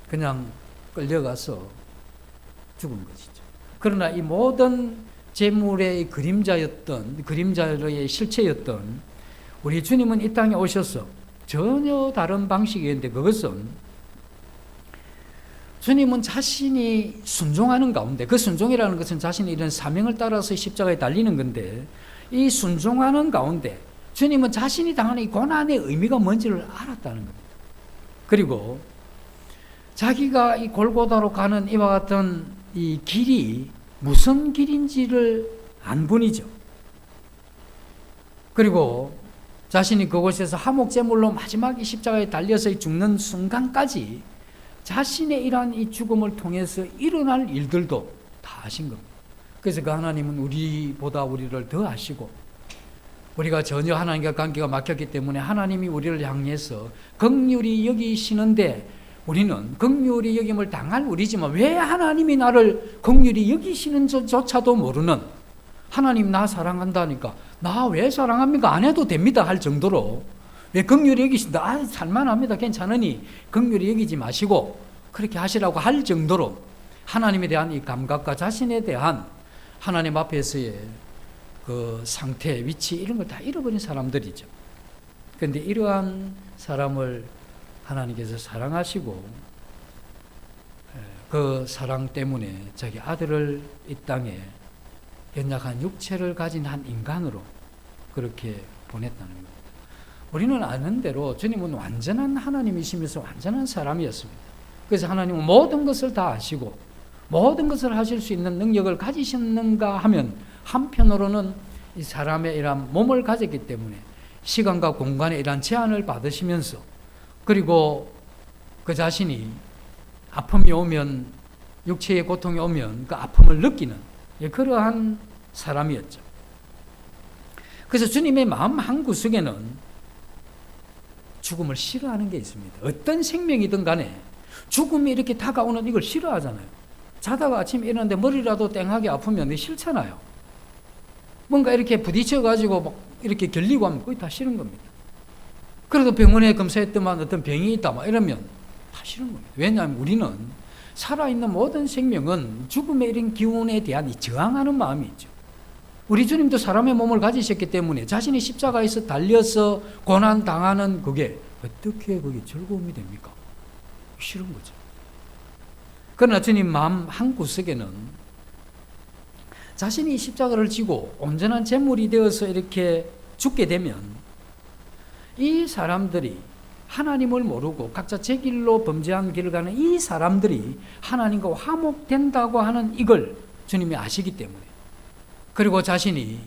그냥 끌려가서 죽은 것이죠. 그러나 이 모든 제물의 그림자의 실체였던 우리 주님은 이 땅에 오셔서 전혀 다른 방식이었는데 그것은 주님은 자신이 순종하는 가운데 그 순종이라는 것은 자신의 이런 사명을 따라서 십자가에 달리는 건데 이 순종하는 가운데 주님은 자신이 당하는 이 고난의 의미가 뭔지를 알았다는 겁니다. 그리고 자기가 이 골고다로 가는 이와 같은 이 길이 무슨 길인지를 안 분이죠. 그리고 자신이 그곳에서 화목제물로 마지막 이 십자가에 달려서 죽는 순간까지 자신의 이러한 이 죽음을 통해서 일어날 일들도 다 아신 겁니다. 그래서 그 하나님은 우리보다 우리를 더 아시고 우리가 전혀 하나님과 관계가 막혔기 때문에 하나님이 우리를 향해서 긍휼히 여기시는데 우리는 긍휼히 여김을 당할 우리지만 왜 하나님이 나를 긍휼히 여기시는 조차도 모르는 하나님 나 사랑한다니까 나 왜 사랑합니까? 안 해도 됩니다 할 정도로 왜 긍휼히 여기신다? 살만합니다. 괜찮으니 긍휼히 여기지 마시고 그렇게 하시라고 할 정도로 하나님에 대한 이 감각과 자신에 대한 하나님 앞에서의 그 상태, 위치 이런 걸 다 잃어버린 사람들이죠. 그런데 이러한 사람을 하나님께서 사랑하시고 그 사랑 때문에 자기 아들을 이 땅에 연약한 육체를 가진 한 인간으로 그렇게 보냈다는 겁니다. 우리는 아는 대로 주님은 완전한 하나님이시면서 완전한 사람이었습니다. 그래서 하나님은 모든 것을 다 아시고 모든 것을 하실 수 있는 능력을 가지셨는가 하면 한편으로는 이 사람의 이러한 몸을 가졌기 때문에 시간과 공간의 이러한 제한을 받으시면서 그리고 그 자신이 아픔이 오면 육체의 고통이 오면 그 아픔을 느끼는 그러한 사람이었죠. 그래서 주님의 마음 한구석에는 죽음을 싫어하는 게 있습니다. 어떤 생명이든 간에 죽음이 이렇게 다가오는 이걸 싫어하잖아요. 자다가 아침에 일어났는데 머리라도 땡하게 아프면 싫잖아요. 뭔가 이렇게 부딪혀가지고 막 이렇게 결리고 하면 거의 다 싫은 겁니다. 그래도 병원에 검사했더만 어떤 병이 있다 막 이러면 다 싫은 겁니다. 왜냐하면 우리는 살아있는 모든 생명은 죽음의 이런 기운에 대한 저항하는 마음이 있죠. 우리 주님도 사람의 몸을 가지셨기 때문에 자신이 십자가에서 달려서 고난 당하는 그게 어떻게 그게 즐거움이 됩니까? 싫은 거죠. 그러나 주님 마음 한 구석에는 자신이 십자가를 지고 온전한 제물이 되어서 이렇게 죽게 되면 이 사람들이 하나님을 모르고 각자 제 길로 범죄한 길을 가는 이 사람들이 하나님과 화목된다고 하는 이걸 주님이 아시기 때문에, 그리고 자신이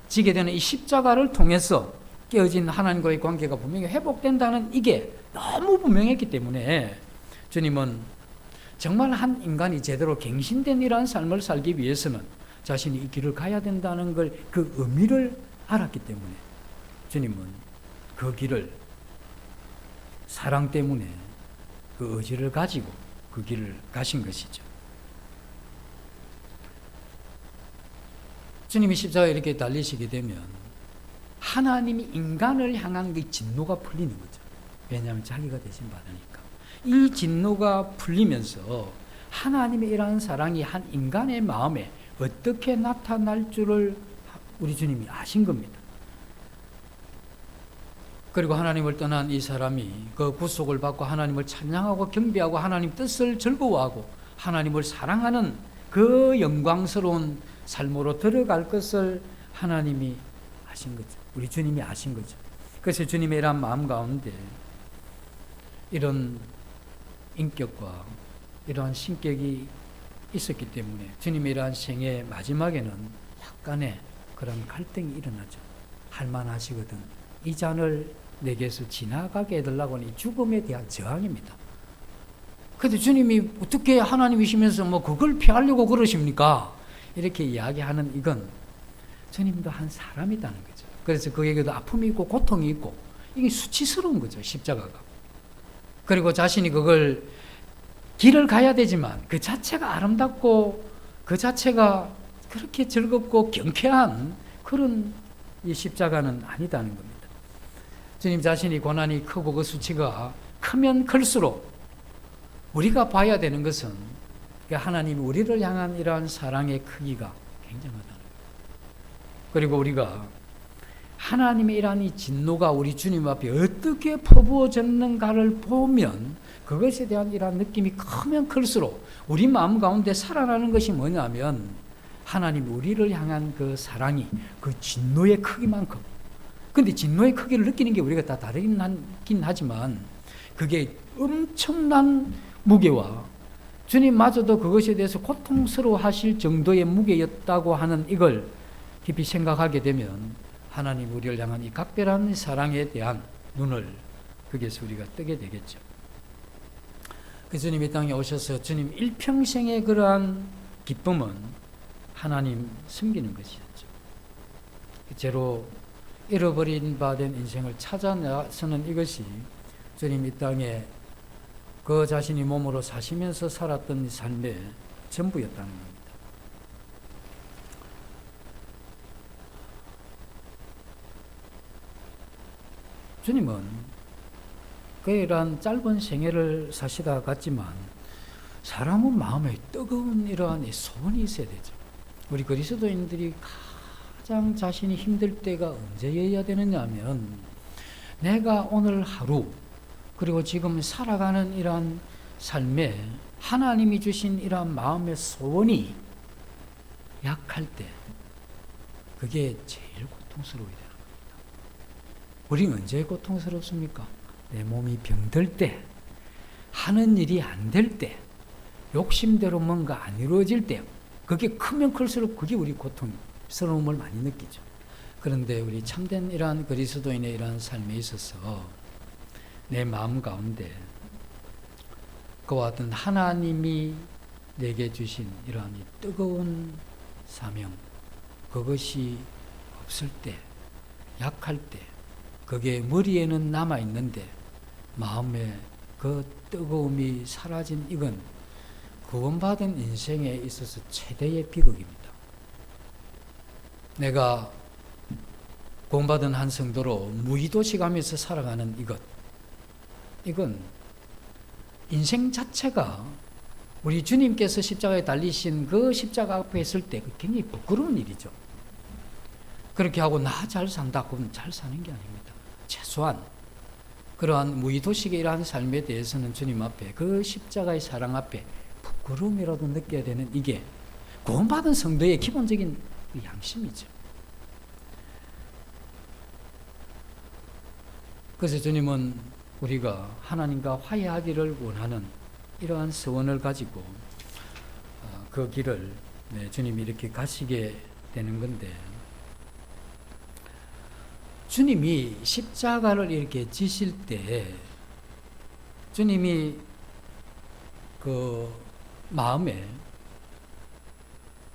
지게 되는 이 십자가를 통해서 깨어진 하나님과의 관계가 분명히 회복된다는 이게 너무 분명했기 때문에 주님은 정말 한 인간이 제대로 갱신된 이러한 삶을 살기 위해서는 자신이 이 길을 가야 된다는 걸, 그 의미를 알았기 때문에 주님은 그 길을 사랑 때문에 그 의지를 가지고 그 길을 가신 것이죠. 주님이 십자가에 이렇게 달리시게 되면 하나님이 인간을 향한 그 진노가 풀리는 거죠. 왜냐하면 자기가 대신 받으니까. 이 진노가 풀리면서 하나님의 이러한 사랑이 한 인간의 마음에 어떻게 나타날 줄을 우리 주님이 아신 겁니다. 그리고 하나님을 떠난 이 사람이 그 구속을 받고 하나님을 찬양하고 경배하고 하나님 뜻을 즐거워하고 하나님을 사랑하는 그 영광스러운 삶으로 들어갈 것을 하나님이 아신 거죠. 우리 주님이 아신 거죠. 그래서 주님의 이러한 마음 가운데 이런 인격과 이러한 신격이 있었기 때문에 주님의 이러한 생애 마지막에는 약간의 그런 갈등이 일어나죠. 할만하시거든. 이 잔을 내게서 지나가게 해달라고 하는 이 죽음에 대한 저항입니다. 그런데 주님이 어떻게 하나님이시면서 뭐 그걸 피하려고 그러십니까? 이렇게 이야기하는 이건 주님도 한 사람이라는 거죠. 그래서 그에게도 아픔이 있고 고통이 있고 이게 수치스러운 거죠, 십자가가. 그리고 자신이 그걸 길을 가야 되지만 그 자체가 아름답고 그 자체가 그렇게 즐겁고 경쾌한 그런 이 십자가는 아니다는 겁니다. 주님 자신이 고난이 크고 그 수치가 크면 클수록 우리가 봐야 되는 것은 하나님이 우리를 향한 이러한 사랑의 크기가 굉장하다는 거예요. 그리고 우리가 하나님의 이러한 이 진노가 우리 주님 앞에 어떻게 퍼부어졌는가를 보면 그것에 대한 이러한 느낌이 크면 클수록 우리 마음 가운데 살아나는 것이 뭐냐면 하나님이 우리를 향한 그 사랑이 그 진노의 크기만큼, 근데 진노의 크기를 느끼는 게 우리가 다 다르긴 하지만 그게 엄청난 무게와 주님마저도 그것에 대해서 고통스러워 하실 정도의 무게였다고 하는 이걸 깊이 생각하게 되면 하나님 우리를 향한 이 각별한 사랑에 대한 눈을 거기에서 우리가 뜨게 되겠죠. 그 주님이 땅에 오셔서 주님 일평생의 그러한 기쁨은 하나님 섬기는 것이었죠. 죄로 잃어버린 바 된 인생을 찾아 나서는 이것이 주님 이 땅에 그 자신이 몸으로 사시면서 살았던 삶의 전부였다는 겁니다. 주님은 그런 짧은 생애를 사시다 갔지만 사람은 마음에 뜨거운 이러한 소원이 있어야 되죠. 우리 그리스도인들이 가장 자신이 힘들 때가 언제여야 되느냐 하면 내가 오늘 하루 그리고 지금 살아가는 이러한 삶에 하나님이 주신 이러한 마음의 소원이 약할 때 그게 제일 고통스러워야 되는 겁니다. 우리는 언제 고통스럽습니까? 내 몸이 병들 때, 하는 일이 안 될 때, 욕심대로 뭔가 안 이루어질 때, 그게 크면 클수록 그게 우리 고통스러움을 많이 느끼죠. 그런데 우리 참된 이러한 그리스도인의 이러한 삶에 있어서 내 마음 가운데 그와 같은 하나님이 내게 주신 이러한 뜨거운 사명, 그것이 없을 때, 약할 때, 그게 머리에는 남아있는데 마음에 그 뜨거움이 사라진 이건 구원받은 인생에 있어서 최대의 비극입니다. 내가 구원받은 한 성도로 무의도식하면서 살아가는 이건 인생 자체가 우리 주님께서 십자가에 달리신 그 십자가 앞에 있을 때 굉장히 부끄러운 일이죠. 그렇게 하고 나 잘 산다 그러면 잘 사는 게 아닙니다. 최소한 그러한 무의도식의 이러한 삶에 대해서는 주님 앞에 그 십자가의 사랑 앞에 부끄러움이라도 느껴야 되는 이게 구원받은 성도의 기본적인 양심이죠. 그래서 주님은 우리가 하나님과 화해하기를 원하는 이러한 소원을 가지고 그 길을 주님이 이렇게 가시게 되는 건데, 주님이 십자가를 이렇게 지실 때 주님이 그 마음에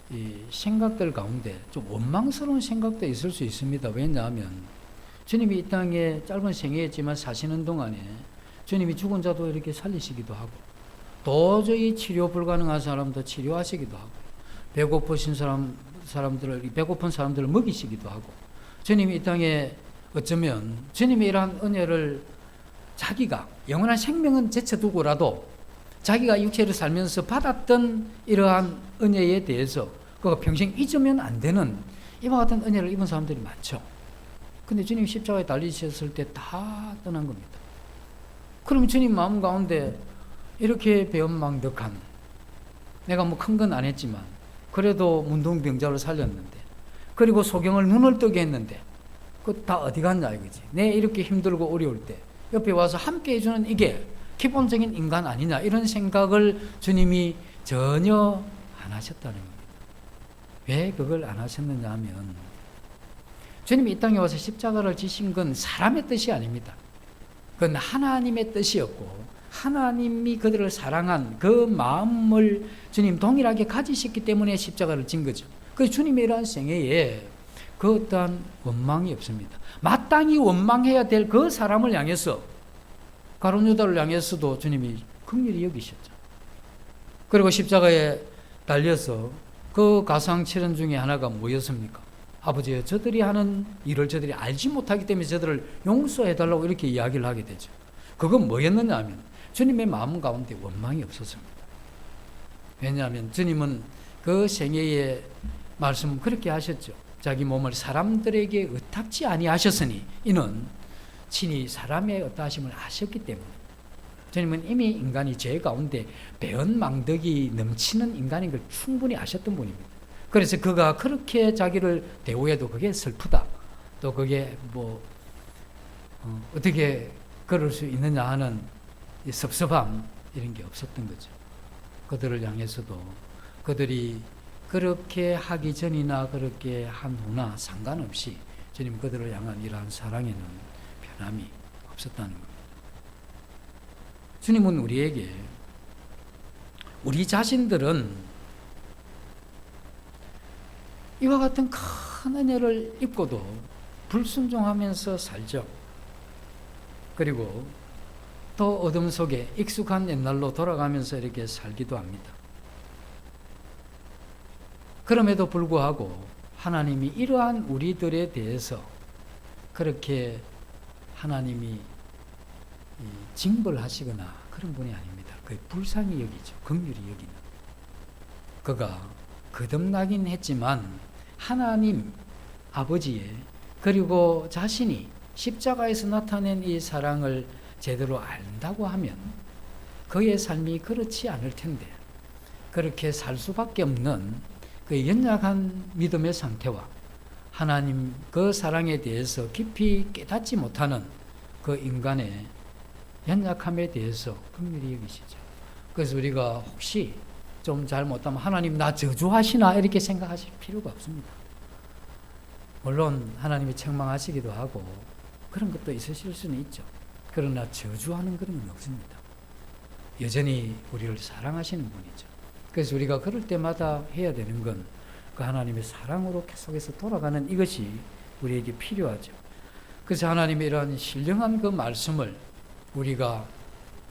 이 생각들 가운데 좀 원망스러운 생각도 있을 수 있습니다. 왜냐하면 주님이 이 땅에 짧은 생애였지만 사시는 동안에 주님이 죽은 자도 이렇게 살리시기도 하고, 도저히 치료 불가능한 사람도 치료하시기도 하고, 배고픈 사람들을 먹이시기도 하고, 주님이 이 땅에 어쩌면 주님의 이러한 은혜를 자기가 영원한 생명은 제쳐두고라도 자기가 육체를 살면서 받았던 이러한 은혜에 대해서 그가 평생 잊으면 안 되는 이와 같은 은혜를 입은 사람들이 많죠. 근데 주님 십자가에 달리셨을 때 다 떠난 겁니다. 그럼 주님 마음 가운데 이렇게 배은망덕한, 내가 뭐 큰 건 안 했지만 그래도 문둥병자를 살렸는데, 그리고 소경을 눈을 뜨게 했는데 그거 다 어디 갔냐 이거지. 내 이렇게 힘들고 어려울 때 옆에 와서 함께 해주는 이게 기본적인 인간 아니냐, 이런 생각을 주님이 전혀 안 하셨다는 겁니다. 왜 그걸 안 하셨느냐 하면, 주님이 이 땅에 와서 십자가를 지신 건 사람의 뜻이 아닙니다. 그건 하나님의 뜻이었고, 하나님이 그들을 사랑한 그 마음을 주님 동일하게 가지셨기 때문에 십자가를 진 거죠. 그래서 주님의 이러한 생애에 그 어떠한 원망이 없습니다. 마땅히 원망해야 될 그 사람을 향해서, 가룟 유다를 향해서도 주님이 긍휼히 여기셨죠. 그리고 십자가에 달려서 그 가상칠언 중에 하나가 뭐였습니까? 아버지여, 저들이 하는 일을 저들이 알지 못하기 때문에 저들을 용서해달라고 이렇게 이야기를 하게 되죠. 그건 뭐였느냐 하면 주님의 마음 가운데 원망이 없었습니다. 왜냐하면 주님은 그 생애의 말씀 그렇게 하셨죠. 자기 몸을 사람들에게 의탁지 아니하셨으니 이는 친히 사람의 어떠하심을 아셨기 때문에, 주님은 이미 인간이 죄 가운데 배은망덕이 넘치는 인간인 걸 충분히 아셨던 분입니다. 그래서 그가 그렇게 자기를 대우해도 그게 슬프다, 또 그게 어떻게 그럴 수 있느냐 하는 이 섭섭함, 이런 게 없었던 거죠. 그들을 향해서도 그들이 그렇게 하기 전이나 그렇게 한 후나 상관없이 주님 그들을 향한 이러한 사랑에는 변함이 없었다는 겁니다. 주님은 우리에게, 우리 자신들은 이와 같은 큰 은혜를 입고도 불순종하면서 살죠. 그리고 또 어둠 속에 익숙한 옛날로 돌아가면서 이렇게 살기도 합니다. 그럼에도 불구하고 하나님이 이러한 우리들에 대해서 그렇게 하나님이 징벌하시거나 그런 분이 아닙니다. 그게 불쌍히 여기죠. 긍휼히 여기는. 그가 거듭나긴 했지만 하나님 아버지의, 그리고 자신이 십자가에서 나타낸 이 사랑을 제대로 안다고 하면 그의 삶이 그렇지 않을 텐데, 그렇게 살 수밖에 없는 그 연약한 믿음의 상태와 하나님 그 사랑에 대해서 깊이 깨닫지 못하는 그 인간의 연약함에 대해서 긍휼히 여기시죠. 그래서 우리가 혹시 좀 잘못하면 하나님 나 저주하시나 이렇게 생각하실 필요가 없습니다. 물론 하나님이 책망하시기도 하고 그런 것도 있으실 수는 있죠. 그러나 저주하는 그런 건 없습니다. 여전히 우리를 사랑하시는 분이죠. 그래서 우리가 그럴 때마다 해야 되는 건 그 하나님의 사랑으로 계속해서 돌아가는 이것이 우리에게 필요하죠. 그래서 하나님의 이러한 신령한 그 말씀을 우리가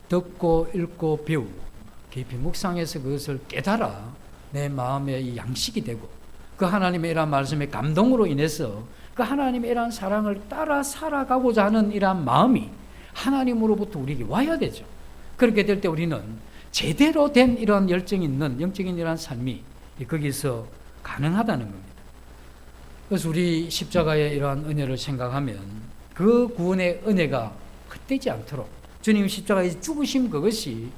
듣고 읽고 배우고 깊이 묵상해서 그것을 깨달아 내 마음의 이 양식이 되고, 그 하나님의 이러한 말씀의 감동으로 인해서 그 하나님의 이러한 사랑을 따라 살아가고자 하는 이러한 마음이 하나님으로부터 우리에게 와야 되죠. 그렇게 될 때 우리는 제대로 된 이러한 열정 있는 영적인 이러한 삶이 거기서 가능하다는 겁니다. 그래서 우리 십자가의 이러한 은혜를 생각하면 그 구원의 은혜가 헛되지 않도록 주님 십자가의 죽으심 그것이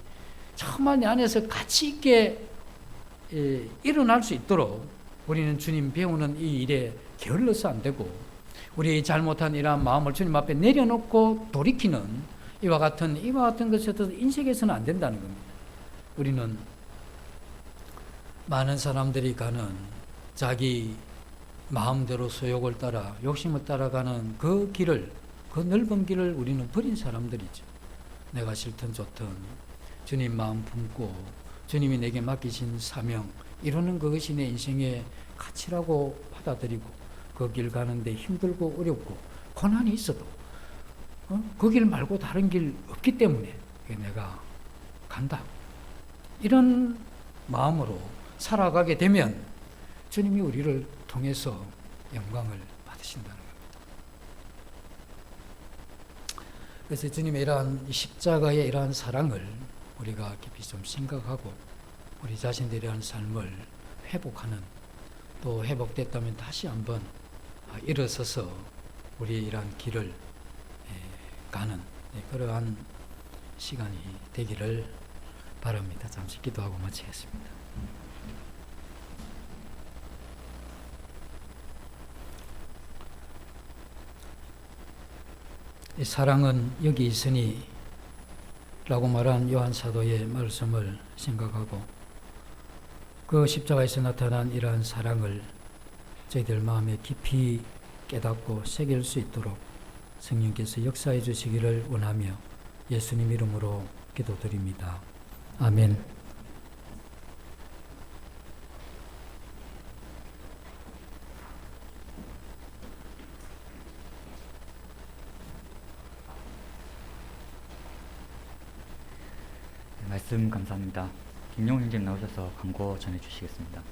정말 내 안에서 가치 있게 일어날 수 있도록 우리는 주님 배우는 이 일에 게을러서 안 되고 우리 잘못한 이러한 마음을 주님 앞에 내려놓고 돌이키는 이와 같은 것에 더 인식해서는 안 된다는 겁니다. 우리는 많은 사람들이 가는 자기 마음대로 소욕을 따라 욕심을 따라가는 그 길을, 그 넓은 길을 우리는 버린 사람들이죠. 내가 싫든 좋든 주님 마음 품고 주님이 내게 맡기신 사명 이루는 그것이 내 인생의 가치라고 받아들이고 그 길 가는데 힘들고 어렵고 고난이 있어도 그 길 말고 다른 길 없기 때문에 내가 간다. 이런 마음으로 살아가게 되면 주님이 우리를 통해서 영광을 받으신다는 겁니다. 그래서 주님의 이러한 십자가의 이러한 사랑을 우리가 깊이 좀 생각하고 우리 자신들의 이러한 삶을 회복하는 또 회복됐다면 다시 한번 일어서서 우리의 이러한 길을 가는 그러한 시간이 되기를 바랍니다. 잠시 기도하고 마치겠습니다. 이 사랑은 여기 있으니 라고 말한 요한 사도의 말씀을 생각하고 그 십자가에서 나타난 이러한 사랑을 저희들 마음에 깊이 깨닫고 새길 수 있도록 성령께서 역사해 주시기를 원하며 예수님 이름으로 기도드립니다. 아멘. 말씀 감사합니다. 김용훈 형님 나오셔서 광고 전해 주시겠습니다.